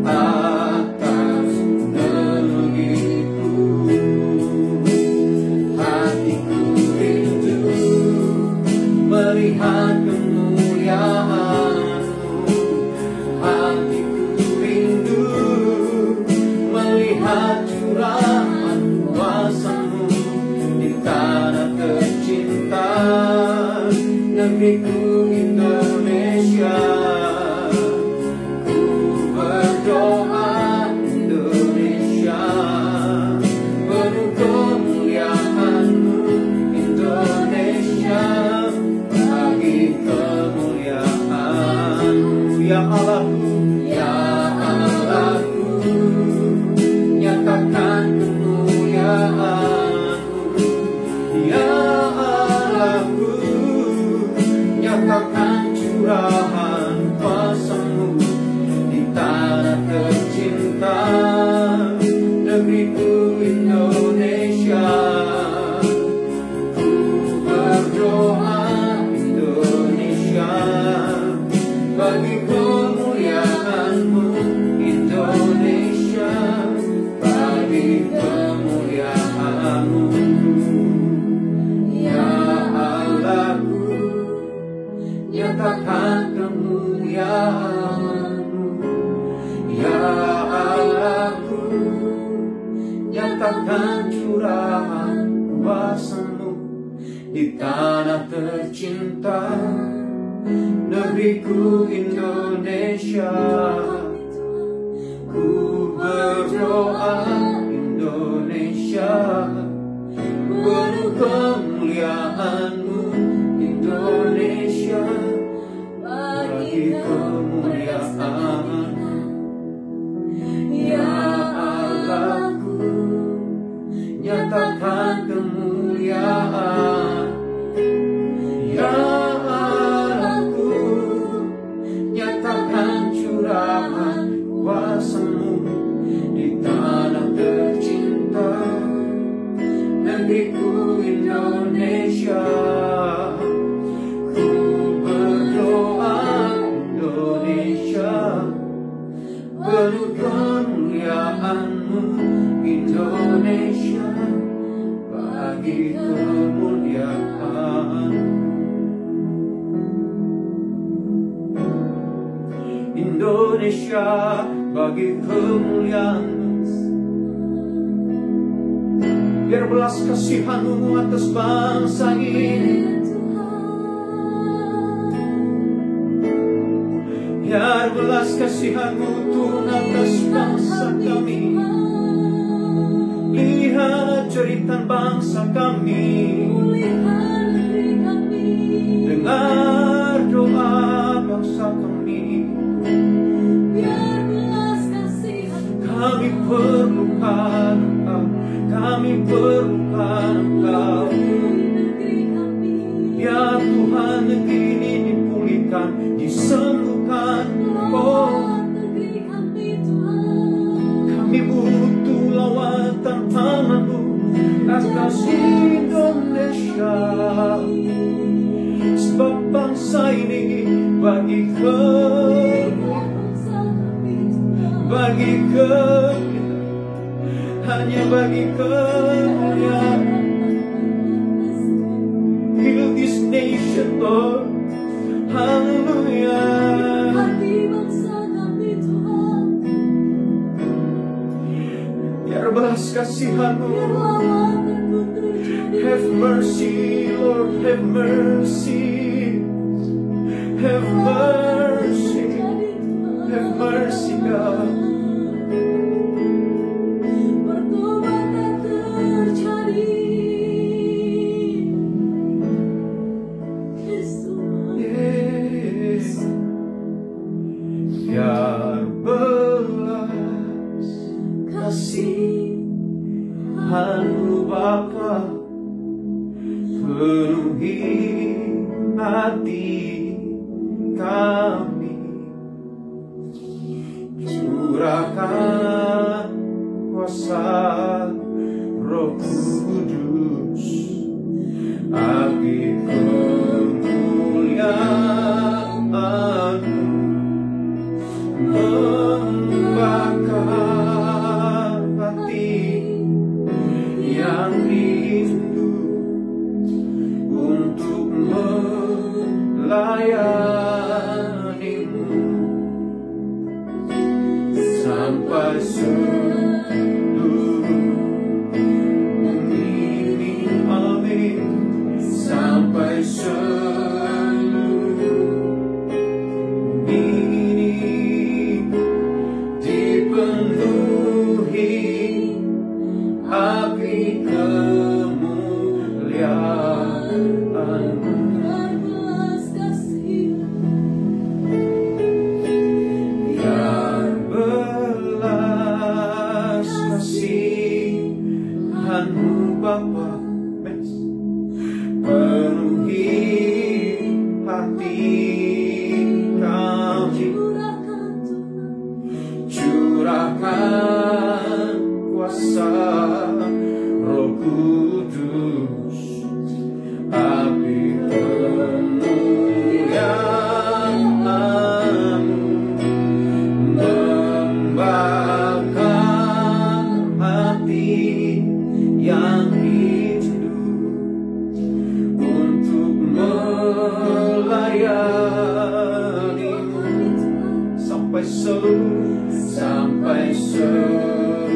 atas negeriku. Hatiku rindu melihat kemuliaan-Mu. Hatiku rindu melihat curahan kuasa-Mu di tanah tercinta, negeriku Indonesia. Ku berdoa Indonesia, penuh kemuliaan-Mu Indonesia, bagi kemuliaan-Mu. Ya Allahku, ya Allahku, nyatakan kemuliaan-Mu. Ya Allahku, nyatakan curahan kuasa-Mu di tanah tercinta, negeriku Indonesia. Ku berdoa Indonesia, bagi kemuliaan-Mu Indonesia, bagi kemuliaan-Mu. Ya Allahku, nyatakan kemuliaan-Mu. Ya Allahku, nyatakan curahan kuasa-Mu di tanah tercinta, negeriku Indonesia. Ku berdoa Indonesia, penuh kemuliaan-Mu Indonesia, bagi kemuliaan. Ya Allahku, nyatakan kemuliaan. Ya Allahku, nyatakan curahan kuasa-Mu di tanah tercinta, negeriku Indonesia. Ku berdoa Indonesia, Indonesia bagi kemuliaan. Biar belas kasihan-Mu atas bangsa ini, biar belas kasihan-Mu Tuhan atas bangsa kami. Lihat jeritan bangsa kami, dengar doa bangsa kami. Kami perlukan Engkau, kami perlukan Engkau. Biar Tuhan negeri ini dipulihkan, disembuhkan. Oh, kami butuh lawatan tangan-Mu atas Indonesia, sebab bangsa ini bagi hanya bagi kemuliaan. Heal this nation, Lord. Hallelujah. Biar belas kasihan-Mu. Have mercy, Lord, have mercy. Have mercy, have mercy, God. Biar belas kasihan-Mu Bapa penuhi hati kami, curahkan kuasa Roh Kudus, api kemuliaan-Mu membakar hati yang rindu untuk melayani-Mu sampai seluruh bumi ini. Amin. Sampai seluruh bumi ini dipenuhi api kemuliaan-Mu. Biar belas kasihan-Mu Bapa penuhi hati kami, curahkan kuasa Roh Kudus, api kemuliaan-Mu membakar hati yang rindu untuk melayani-Mu sampai seluruh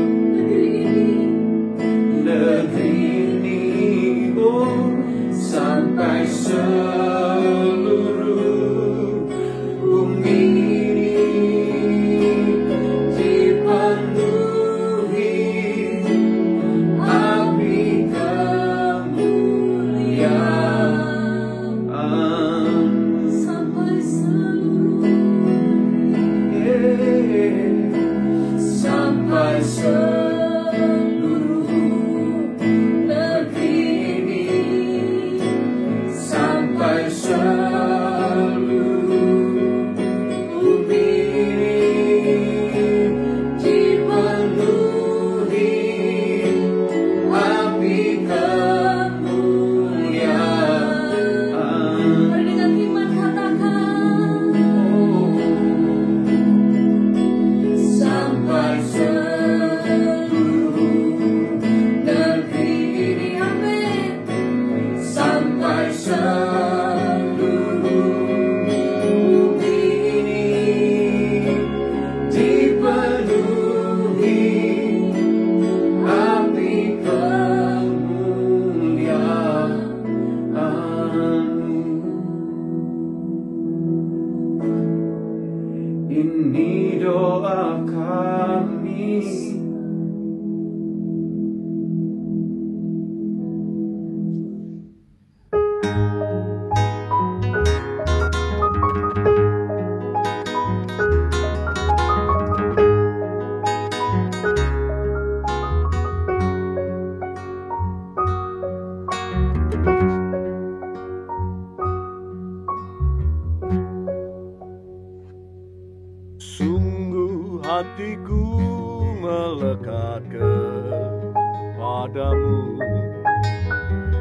negeri ini. Oh, sampai seluruh bumi ini dipenuhi api kemuliaan-Mu. Sampai seluruh Ini doa kami. Sungguh hatiku melekat kepadamu,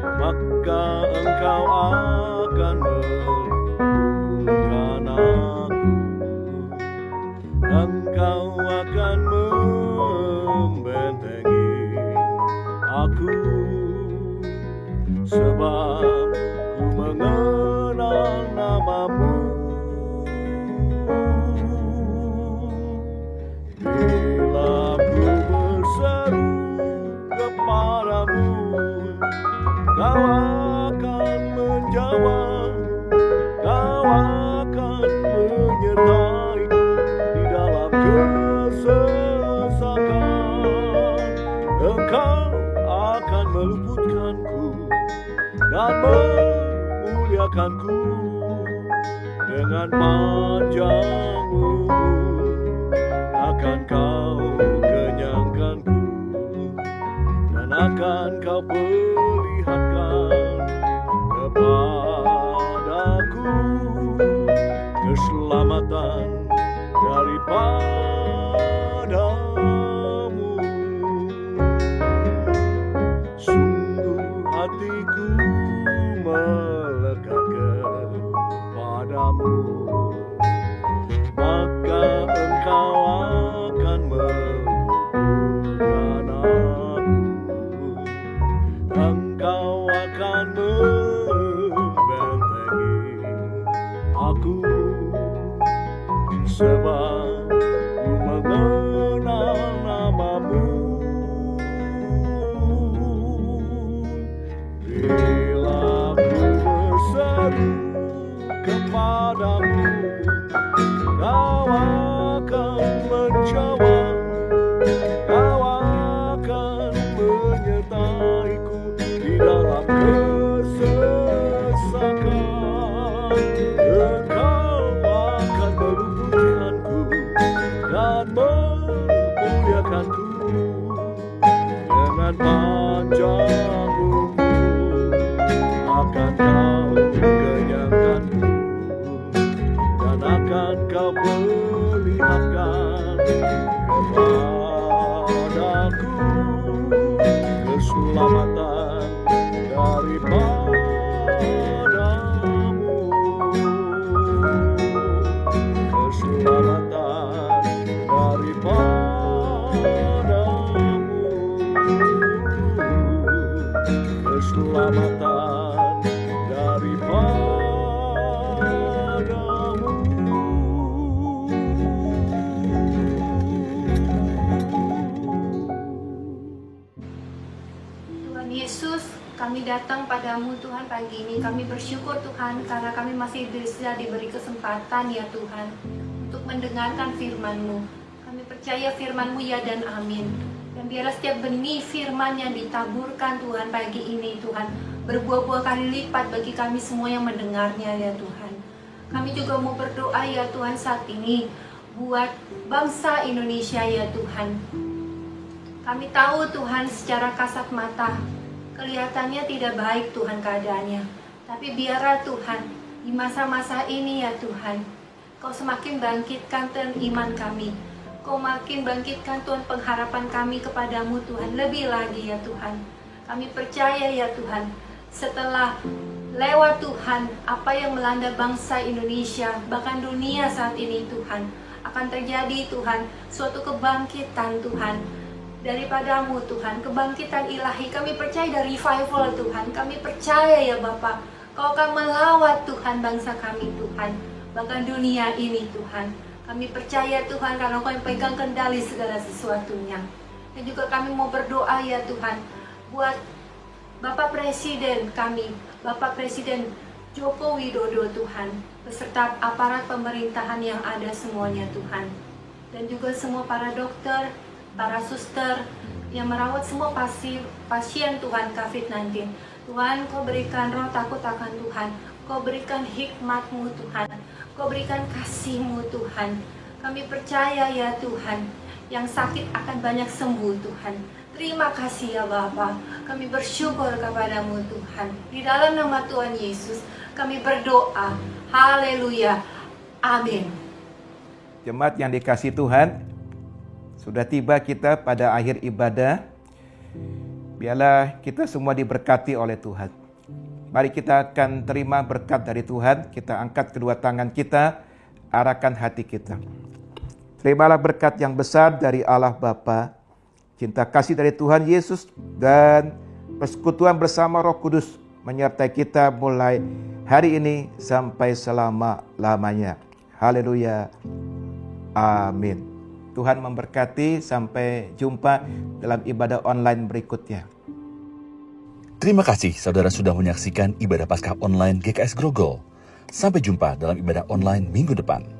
maka engkau akan meluluhkan aku. Engkau akan membentengi aku, sebab ku mengenal namamu. Bila ku berseru kepadamu, kau akan menjawab, kau akan menyertaiku di dalam kesesakan. Engkau akan meluputkanku dan memuliakanku dengan panjangmu. Akan kau kenyangkanku dan akan kau perlihatkan kepadaku keselamatan daripadamu. Sungguh hatiku melekat kepadamu, maka engkau akan meluluhkan aku. Engkau akan membentengi aku, sebab ku mengenal namamu. Bila ku berseru kepadamu, kau akan menjawab, kau akan menyertaiku di dalam kesesakan. Engkau akan meluputkanku dan memuliakanku dengan panjangmu. Akan kau kenyangkanku dan akan kau perlihatkan kepadaku keselamatan daripadamu. Keselamatan daripadamu. Keselamatan daripadamu. Tuhan Yesus, kami datang padamu Tuhan pagi ini. Kami bersyukur Tuhan karena kami masih bisa diberi kesempatan ya Tuhan untuk mendengarkan firman-Mu. Kami percaya firman-Mu ya dan amin. Dan biarlah setiap benih firman yang ditaburkan Tuhan pagi ini Tuhan berbuah-buah kali lipat bagi kami semua yang mendengarnya ya Tuhan. Kami juga mau berdoa ya Tuhan saat ini buat bangsa Indonesia ya Tuhan. Kami tahu Tuhan secara kasat mata kelihatannya tidak baik Tuhan keadaannya. Tapi biarlah Tuhan di masa-masa ini ya Tuhan, Kau semakin bangkitkan Tuhan iman kami. Kau makin bangkitkan Tuhan pengharapan kami kepadamu Tuhan lebih lagi ya Tuhan. Kami percaya ya Tuhan, setelah lewat Tuhan apa yang melanda bangsa Indonesia bahkan dunia saat ini Tuhan, akan terjadi Tuhan suatu kebangkitan Tuhan daripadamu Tuhan, kebangkitan ilahi. Kami percaya dari revival Tuhan. Kami percaya ya Bapa, Kau akan melawat Tuhan bangsa kami Tuhan, bahkan dunia ini Tuhan. Kami percaya Tuhan karena Kau yang pegang kendali segala sesuatunya. Dan juga kami mau berdoa ya Tuhan buat Bapak Presiden kami, Bapak Presiden Joko Widodo Tuhan, beserta aparat pemerintahan yang ada semuanya Tuhan. Dan juga semua para dokter, para suster yang merawat semua pasien Tuhan COVID-19. Tuhan, Kau berikan roh takut akan Tuhan, Kau berikan hikmat-Mu Tuhan, Kau berikan kasih-Mu Tuhan. Kami percaya ya Tuhan, yang sakit akan banyak sembuh Tuhan. Terima kasih ya Bapa. Kami bersyukur kepadamu Tuhan. Di dalam nama Tuhan Yesus kami berdoa. Haleluya. Amin. Jemaat yang dikasihi Tuhan, sudah tiba kita pada akhir ibadah. Biarlah kita semua diberkati oleh Tuhan. Mari kita akan terima berkat dari Tuhan. Kita angkat kedua tangan kita, arahkan hati kita. Terimalah berkat yang besar dari Allah Bapa, cinta kasih dari Tuhan Yesus, dan persekutuan bersama Roh Kudus menyertai kita mulai hari ini sampai selama-lamanya. Haleluya. Amin. Tuhan memberkati, sampai jumpa dalam ibadah online berikutnya. Terima kasih saudara sudah menyaksikan ibadah Paskah online GKS Grogol. Sampai jumpa dalam ibadah online minggu depan.